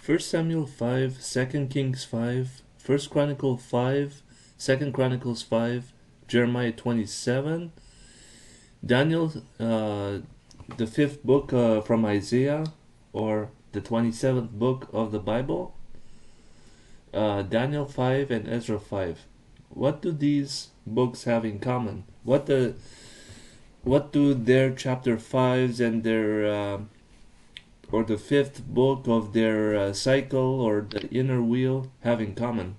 1 Samuel 5, 2 Kings 5, 1 Chronicles 5, 2 Chronicles 5, Jeremiah 27, Daniel, the fifth book from Isaiah, or the 27th book of the Bible, Daniel 5 and Ezra 5. What do these books have in common? What do their chapter 5s and their or the fifth book of their cycle or the inner wheel have in common?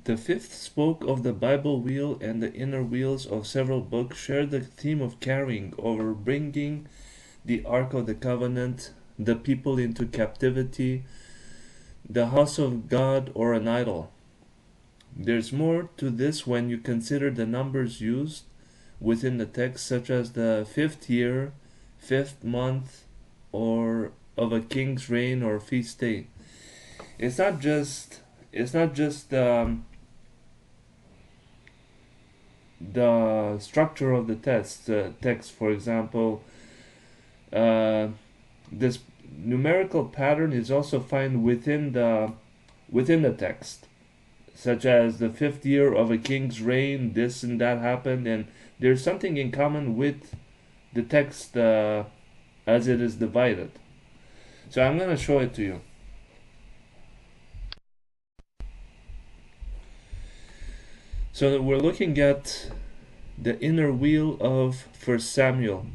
The fifth spoke of the Bible wheel, and the inner wheels of several books share the theme of carrying over, bringing the Ark of the Covenant, the people into captivity, the house of God, or an idol. There's more to this when you consider the numbers used within the text, such as the fifth year, fifth month, or of a king's reign or feast day. It's not just the structure of the text. For example, this numerical pattern is also found within the text, such as the fifth year of a king's reign, this and that happened, and there's something in common with the text as it is divided. So I'm going to show it to you. So we're looking at the inner wheel of 1 Samuel.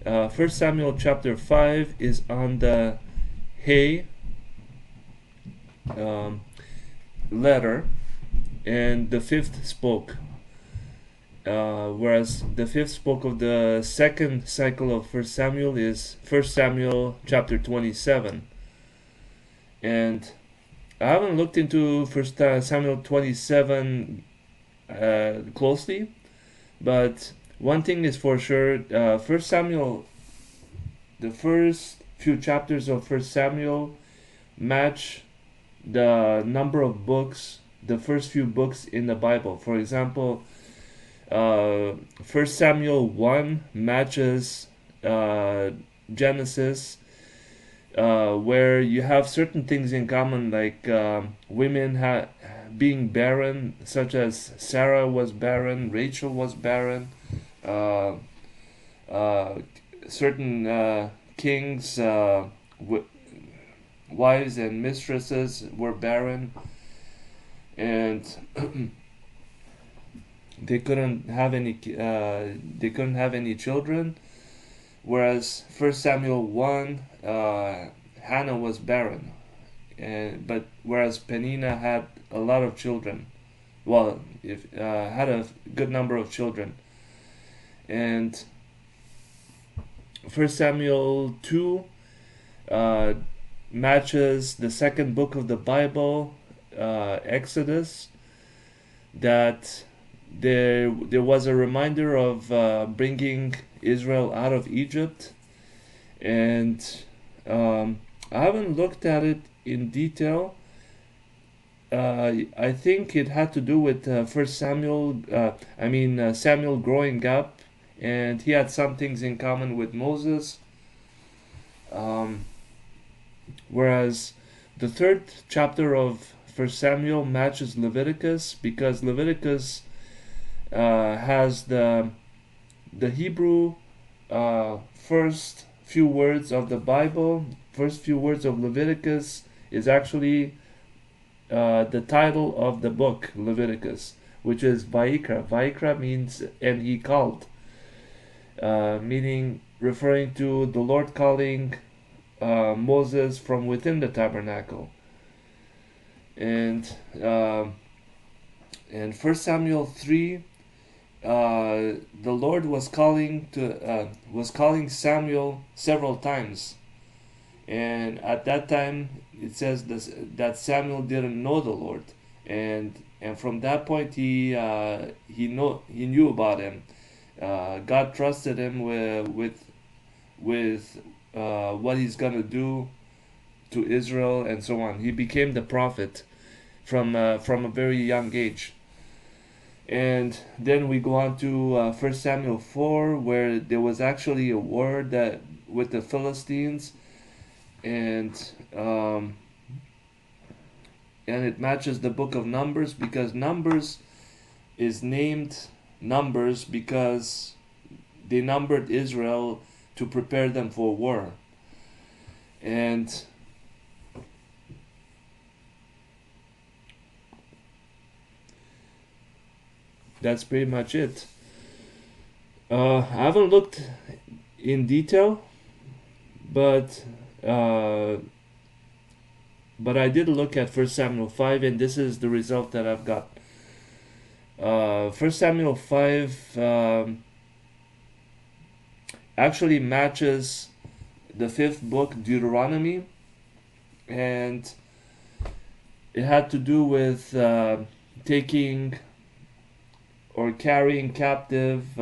1 Samuel chapter 5 is on the Hey letter, and the fifth spoke. Whereas the fifth spoke of the second cycle of 1 Samuel is 1 Samuel chapter 27. And I haven't looked into 1 Samuel 27 closely, but one thing is for sure, 1 Samuel, the first few chapters of 1 Samuel match the number of books, the first few books in the Bible. For example, 1 Samuel 1 matches Genesis, where you have certain things in common, like women being barren, such as Sarah was barren, Rachel was barren, certain kings' wives and mistresses were barren, and they couldn't have any children. Whereas 1 Samuel 1, Hannah was barren, but whereas Peninnah had a lot of children, had a good number of children. And 1 Samuel 2 matches the second book of the Bible, Exodus, that there was a reminder of bringing Israel out of Egypt. And I haven't looked at it in detail. I think it had to do with First Samuel. Samuel growing up, and he had some things in common with Moses. Whereas the third chapter of First Samuel matches Leviticus, because Leviticus has the Hebrew first few words of the Bible. First few words of Leviticus is actually the title of the book, Leviticus, which is Vayikra. Vayikra means "and he called," meaning referring to the Lord calling Moses from within the tabernacle. And 1 Samuel 3, the Lord was calling Samuel several times, and at that time it says that Samuel didn't know the Lord, and from that point he knew about him. God trusted him with what he's gonna do to Israel and so on. He became the prophet from a very young age. And then we go on to 1 Samuel 4, where there was actually a war that with the Philistines, and um, and it matches the book of Numbers, because Numbers is named Numbers because they numbered Israel to prepare them for war. And that's pretty much it. I haven't looked in detail, but uh, I did look at 1 Samuel 5, and this is the result that I've got. 1 Samuel 5 actually matches the fifth book, Deuteronomy, and it had to do with taking or carrying captive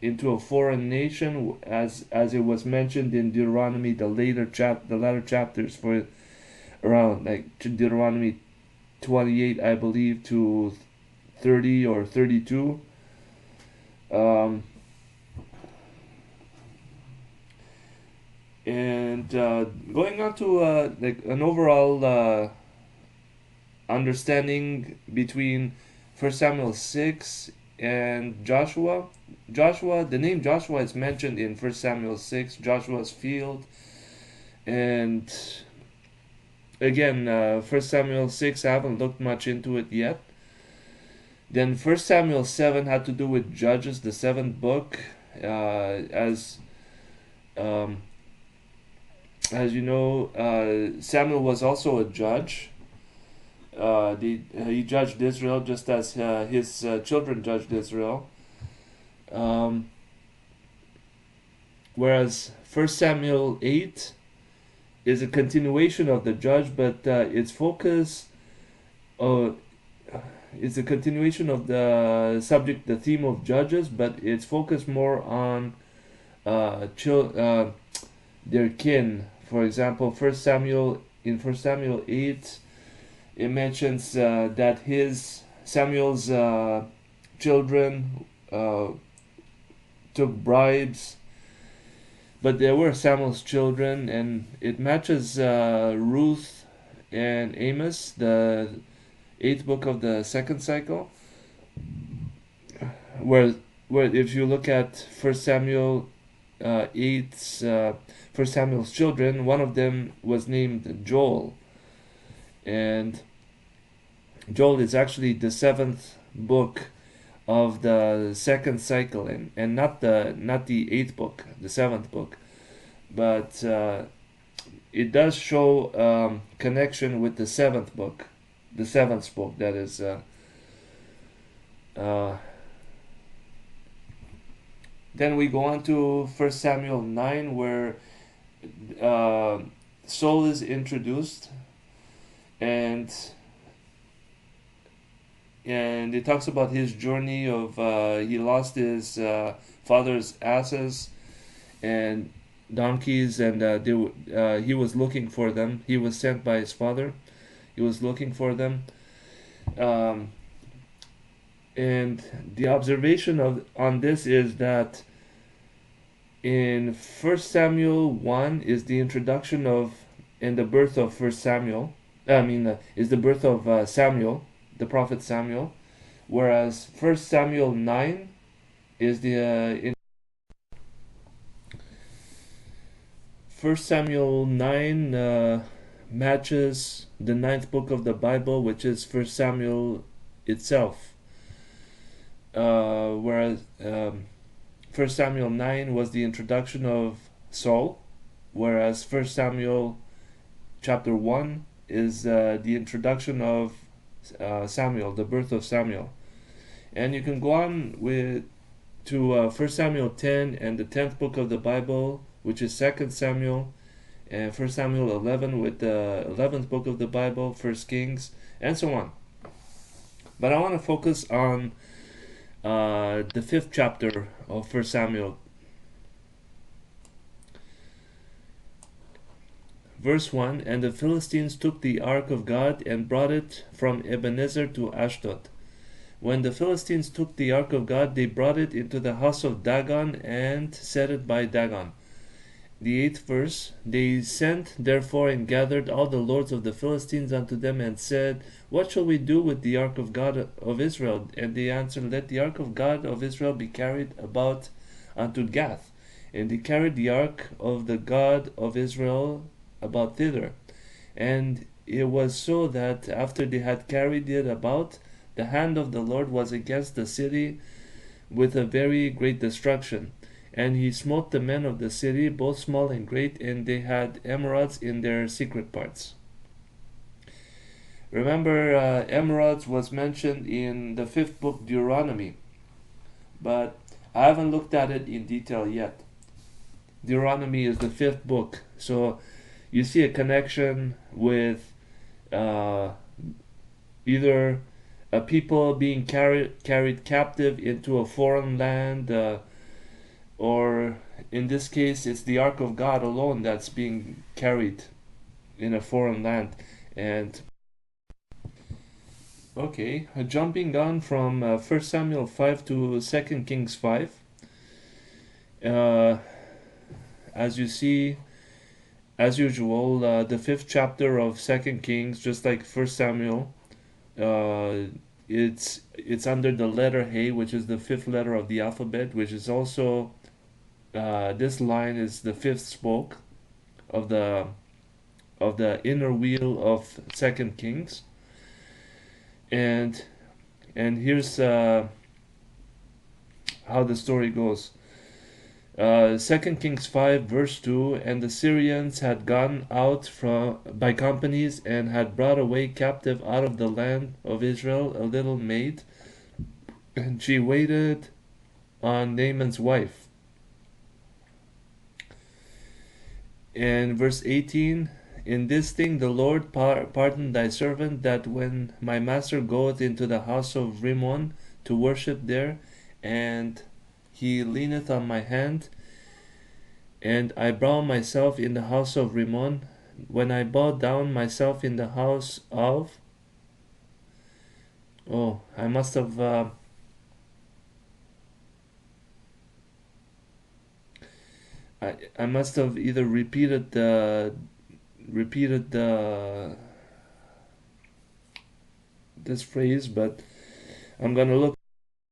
into a foreign nation, as it was mentioned in Deuteronomy, the latter chapters, for around like Deuteronomy 28, I believe, to 30 or 32. And going on to like an overall understanding between 1 Samuel 6 and Joshua. The name Joshua is mentioned in 1 Samuel 6, Joshua's field. And again, 1 Samuel 6, I haven't looked much into it yet. Then 1 Samuel 7 had to do with Judges, the seventh book. As you know, Samuel was also a judge. He judged Israel just as his children judged Israel. Whereas 1 Samuel 8 is a continuation of the judge, but its focus is a continuation of the subject, the theme of Judges, but it's focused more on their kin. For example, 1 Samuel 8, it mentions that Samuel's children took bribes, but they were Samuel's children, and it matches Ruth and Amos, the 8th book of the second cycle, where if you look at 1 Samuel 8's for Samuel's children, one of them was named Joel, and Joel is actually the 7th book of the second cycle, and not the 8th book, the 7th book, but it does show connection with the 7th book, the 7th book, that is. Then we go on to 1 Samuel 9, where Saul is introduced, and it talks about his journey of he lost his father's asses and donkeys, and he was looking for them. He was sent by his father. He was looking for them. And the observation on this is that in 1 Samuel 1 is the introduction of and the birth of 1 Samuel. Is the birth of Samuel, the prophet Samuel, whereas 1 Samuel 9 is the 1 Samuel 9 matches the 9th book of the Bible, which is 1 Samuel itself. Whereas 1 Samuel 9 was the introduction of Saul, whereas 1 Samuel chapter 1 is the introduction of Samuel, the birth of Samuel. And you can go on to 1 Samuel 10 and the 10th book of the Bible, which is 2 Samuel, and 1 Samuel 11 with the 11th book of the Bible, 1 Kings, and so on. But I want to focus on the 5th chapter of 1 Samuel. Verse 1, and the Philistines took the ark of God and brought it from Ebenezer to Ashdod. When the Philistines took the ark of God, they brought it into the house of Dagon and set it by Dagon. The 8th verse. They sent therefore and gathered all the lords of the Philistines unto them, and said, What shall we do with the ark of God of Israel? And they answered, Let the ark of God of Israel be carried about unto Gath. And they carried the ark of the God of Israel about thither. And it was so that after they had carried it about, the hand of the Lord was against the city with a very great destruction. And he smote the men of the city, both small and great, and they had emeralds in their secret parts. Remember, emeralds was mentioned in the 5th book, Deuteronomy, but I haven't looked at it in detail yet. Deuteronomy is the 5th book, so you see a connection with either a people being carried captive into a foreign land, or in this case it's the ark of God alone that's being carried in a foreign land. And okay, jumping on from 1 Samuel 5 to 2 Kings 5, as you see, as usual, the 5th chapter of 2 Kings, just like 1 Samuel, it's under the letter Hey, which is the 5th letter of the alphabet, which is also this line is the 5th spoke of the inner wheel of 2 Kings. And here's how the story goes. 2 Kings 5 verse 2, and the Syrians had gone out by companies and had brought away captive out of the land of Israel a little maid, and she waited on Naaman's wife. And verse 18, in this thing the Lord pardon thy servant, that when my master goeth into the house of Rimmon to worship there, and he leaneth on my hand, and I bow myself in the house of Rimmon, when I bow down myself in the house of... Oh, I must have... I must have either repeated this phrase, but I'm gonna look